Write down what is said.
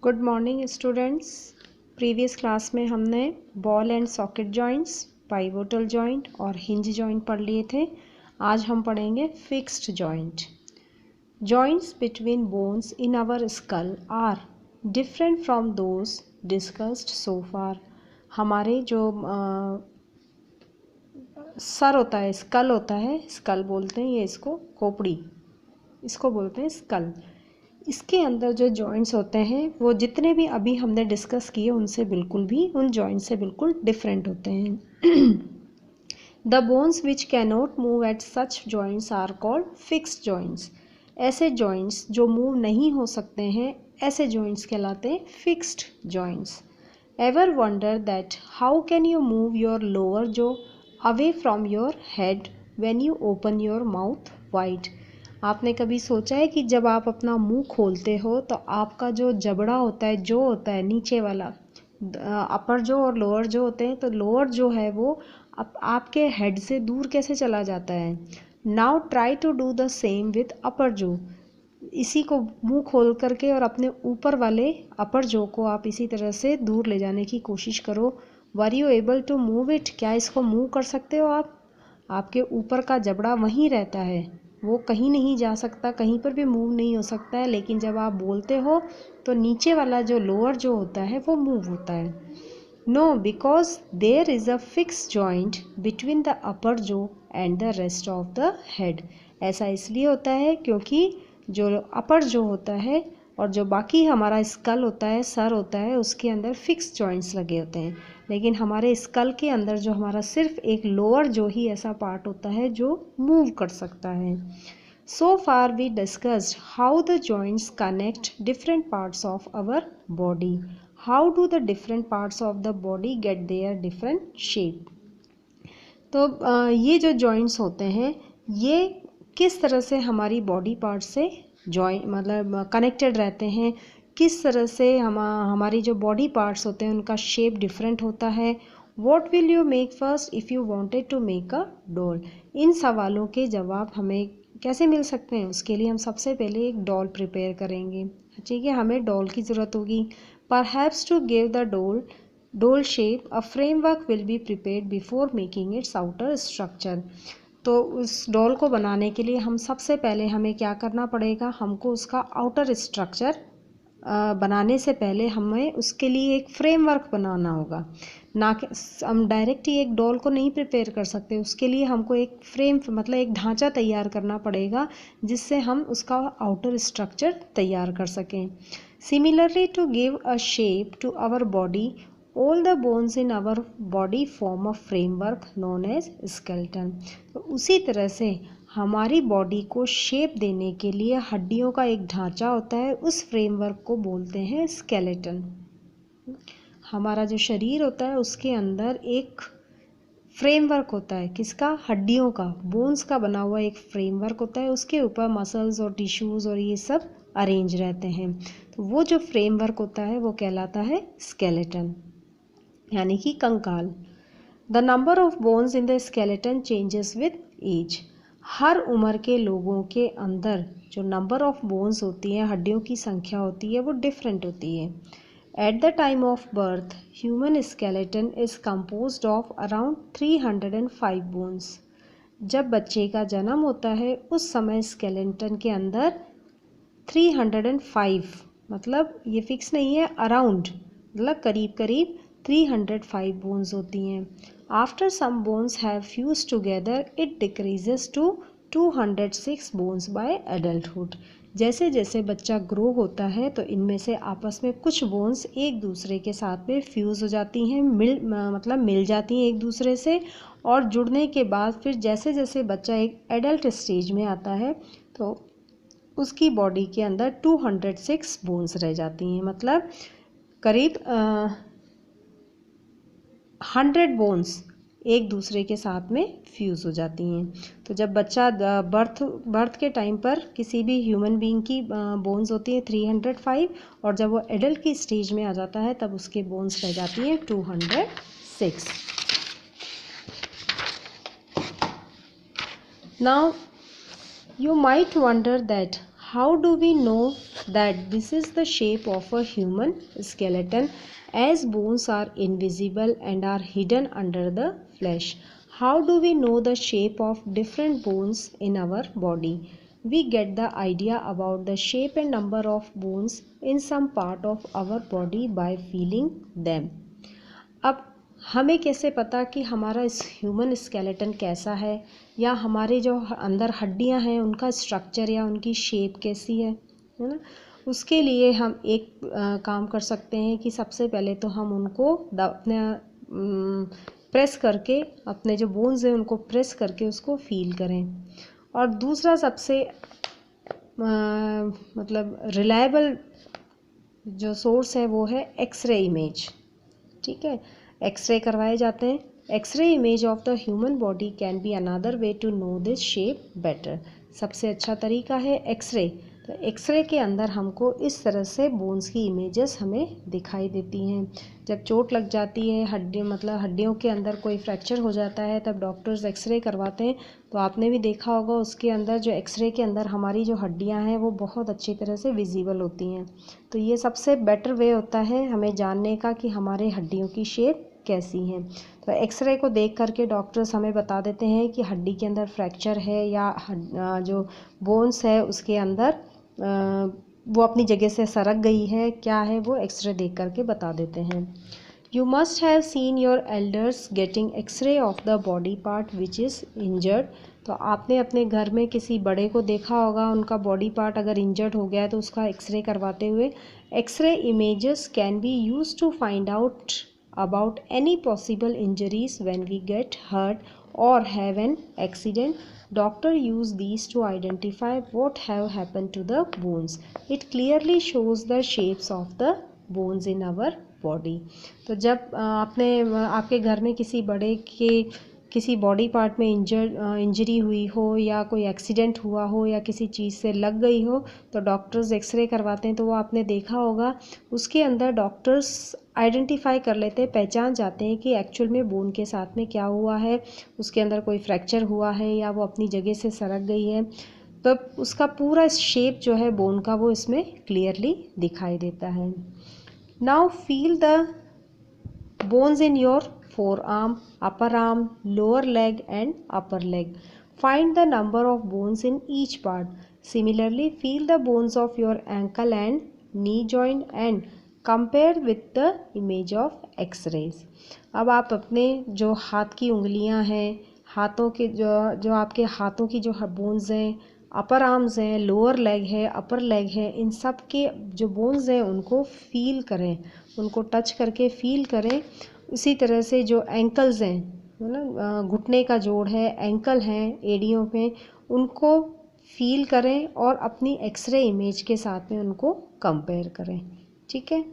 Good morning students. Previous class में हमने ball and socket joints, pivotal joint और hinge joint पढ़ लिए थे। आज हम पढ़ेंगे fixed joint. Joints between bones in our skull are different from those discussed so far. हमारे जो सर होता है, स्कल होता है, स्कल बोलते हैं, ये इसको खोपड़ी, इसको बोलते हैं स्कल। इसके अंदर जो जॉइंट्स होते हैं वो जितने भी अभी हमने डिस्कस किए उनसे बिल्कुल भी, उन जॉइंट से बिल्कुल डिफरेंट होते हैं। The bones which cannot move at such joints are called fixed joints. ऐसे जॉइंट्स जो मूव नहीं हो सकते हैं, ऐसे जॉइंट्स कहलाते हैं fixed joints. Ever wonder that how can you move your lower jaw away from your head when you open your mouth wide. आपने कभी सोचा है कि जब आप अपना मुंह खोलते हो तो आपका जो जबड़ा होता है, जो होता है नीचे वाला, अपर जो और लोअर जो होते हैं, तो लोअर जो है वो आपके हेड से दूर कैसे चला जाता है। Now try to do the same with upper jaw. इसी को मुंह खोल करके और अपने ऊपर वाले अपर जो को आप इसी तरह से दूर ले जाने की कोशिश करो। Were you able to move it? क्या इसको मूव कर सकते हो आप? आपके ऊपर का जबड़ा वहीं रहता है, वो कहीं नहीं जा सकता, कहीं पर भी मूव नहीं हो सकता है, लेकिन जब आप बोलते हो तो नीचे वाला जो लोअर जो होता है वो मूव होता है। No, because there is a fix joint between the upper jaw and the rest of the head. ऐसा इसलिए होता है क्योंकि जो अपर जो होता है और जो बाकी हमारा स्कल होता है, सर होता है, उसके अंदर फिक्स जॉइंट्स लगे होते हैं, लेकिन हमारे स्कल के अंदर जो हमारा सिर्फ एक लोअर जो ही ऐसा पार्ट होता है जो मूव कर सकता है। So far we discussed how the joints connect different parts of our body. How do the different parts of the body get their different shape. तो ये जो जॉइंट्स होते हैं ये किस तरह से हमारी बॉडी पार्ट से जॉइंट मतलब कनेक्टेड रहते हैं, किस तरह से हमारी जो बॉडी पार्ट्स होते हैं उनका शेप डिफरेंट होता है। What will you make first if you wanted to make a doll. इन सवालों के जवाब हमें कैसे मिल सकते हैं, उसके लिए हम सबसे पहले एक डॉल प्रिपेयर करेंगे। ठीक है, हमें डॉल की ज़रूरत होगी। परहैप्स टू गिव द डोल shape a framework will be prepared before making it's outer structure. तो उस डॉल को बनाने के लिए हम सबसे पहले हमें क्या करना पड़ेगा, हमको उसका आउटर स्ट्रक्चर बनाने से पहले हमें उसके लिए एक फ्रेमवर्क बनाना होगा। ना कि हम डायरेक्ट ही एक डॉल को नहीं प्रिपेयर कर सकते, उसके लिए हमको एक फ्रेम मतलब एक ढांचा तैयार करना पड़ेगा जिससे हम उसका आउटर स्ट्रक्चर तैयार कर सकें। Similarly to give a shape to our body, all the bones in our body form a framework known as skeleton। तो उसी तरह से हमारी बॉडी को शेप देने के लिए हड्डियों का एक ढांचा होता है, उस फ्रेमवर्क को बोलते हैं स्केलेटन। हमारा जो शरीर होता है उसके अंदर एक फ्रेमवर्क होता है, किसका? हड्डियों का, बोन्स का बना हुआ एक फ्रेमवर्क होता है, उसके ऊपर मसल्स और टिश्यूज़ और ये सब अरेंज रहते हैं। तो वो जो फ्रेमवर्क होता है वो कहलाता है स्केलेटन, यानी कि कंकाल। The number of bones in the skeleton changes with age. हर उम्र के लोगों के अंदर जो नंबर ऑफ बोन्स होती हैं, हड्डियों की संख्या होती है, वो डिफरेंट होती है। At the time of birth human skeleton is composed of around 305 bones. जब बच्चे का जन्म होता है उस समय स्केलेटन के अंदर 305, मतलब ये फिक्स नहीं है, अराउंड मतलब करीब करीब 305 बोन्स होती हैं। After some bones have fuse together it decreases to 206 bones by adulthood. जैसे जैसे बच्चा ग्रो होता है तो इनमें से आपस में कुछ बोन्स एक दूसरे के साथ में फ्यूज़ हो जाती हैं, मिल जाती हैं एक दूसरे से, और जुड़ने के बाद फिर जैसे जैसे बच्चा एक एडल्ट स्टेज में आता है तो उसकी बॉडी के अंदर 206 बोन्स रह जाती हैं, मतलब करीब 100 बोन्स एक दूसरे के साथ में फ्यूज़ हो जाती हैं। तो जब बच्चा बर्थ के टाइम पर किसी भी ह्यूमन बीइंग की बोन्स होती है 305, और जब वो एडल्ट की स्टेज में आ जाता है तब उसके बोन्स रह जाती हैं 206। Now you might wonder that How do we know that this is the shape of a human skeleton, as bones are invisible and are hidden under the flesh? How do we know the shape of different bones in our body? We get the idea about the shape and number of bones in some part of our body by feeling them. अब हमें कैसे पता कि हमारा इस human skeleton कैसा है, या हमारे जो अंदर हड्डियां हैं उनका स्ट्रक्चर या उनकी शेप कैसी है ना? उसके लिए हम एक काम कर सकते हैं कि सबसे पहले तो हम उनको अपने प्रेस करके, अपने जो बोन्स हैं उनको प्रेस करके उसको फील करें। और दूसरा सबसे मतलब रिलायबल जो सोर्स है वो है एक्सरे इमेज। ठीक है, एक्सरे करवाए जाते हैं। X-ray image of the human body can be another way to know this shape better. सबसे अच्छा तरीका है एक्सरे। तो एक्सरे के अंदर हमको इस तरह से बोन्स की इमेजेस हमें दिखाई देती हैं। जब चोट लग जाती है, हड्डियों के अंदर कोई फ्रैक्चर हो जाता है, तब डॉक्टर्स एक्सरे करवाते हैं। तो आपने भी देखा होगा उसके अंदर जो एक्सरे के अंदर हमारी जो हड्डियां हैं वो बहुत अच्छी तरह से विजिबल होती हैं। तो ये सबसे बेटर वे होता है हमें जानने का कि हमारे हड्डियों की शेप कैसी हैं। तो एक्सरे को देख करके डॉक्टर्स हमें बता देते हैं कि हड्डी के अंदर फ्रैक्चर है या जो बोन्स है उसके अंदर वो अपनी जगह से सरक गई है, क्या है वो एक्सरे देख करके बता देते हैं। You must have seen your elders getting x-ray of the body part which is injured. तो आपने अपने घर में किसी बड़े को देखा होगा, उनका बॉडी पार्ट अगर इंजर्ड हो गया है तो उसका एक्सरे करवाते हुए। X-ray images can be use to find out about any possible injuries when we get hurt or have an accident. Doctor use these to identify what have happened to the bones. It clearly shows the shapes of the bones in our body. तो जब आपके घर में किसी बड़े के किसी body part में इंजरी हुई हो या कोई एक्सीडेंट हुआ हो या किसी चीज़ से लग गई हो, तो डॉक्टर्स एक्सरे करवाते हैं। तो वो आपने देखा होगा उसके अंदर डॉक्टर्स आइडेंटिफाई कर लेते हैं, पहचान जाते हैं कि एक्चुअल में बोन के साथ में क्या हुआ है, उसके अंदर कोई फ्रैक्चर हुआ है या वो अपनी जगह से सरक गई है। तो उसका पूरा शेप जो है बोन का वो इसमें क्लियरली दिखाई देता है। Now feel the bones in your forearm, upper arm, lower leg and upper leg. Find the number of bones in each part. Similarly, feel the bones of your ankle and knee joint and compare with the image of X-rays. अब आप अपने जो हाथ की उंगलियां हैं, हाथों के जो आपके हाथों की जो बोन्स हैं, अपर आर्म्स हैं, लोअर लेग है, अपर लेग है, इन सब के जो बोन्स हैं उनको फील करें, उनको टच करके फील करें। उसी तरह से जो एंकल्स हैं, है ना, घुटने का जोड़ है, एंकल हैं एड़ियों पे, उनको फील करें और अपनी एक्सरे इमेज के साथ में उनको कंपेयर करें। ठीक है।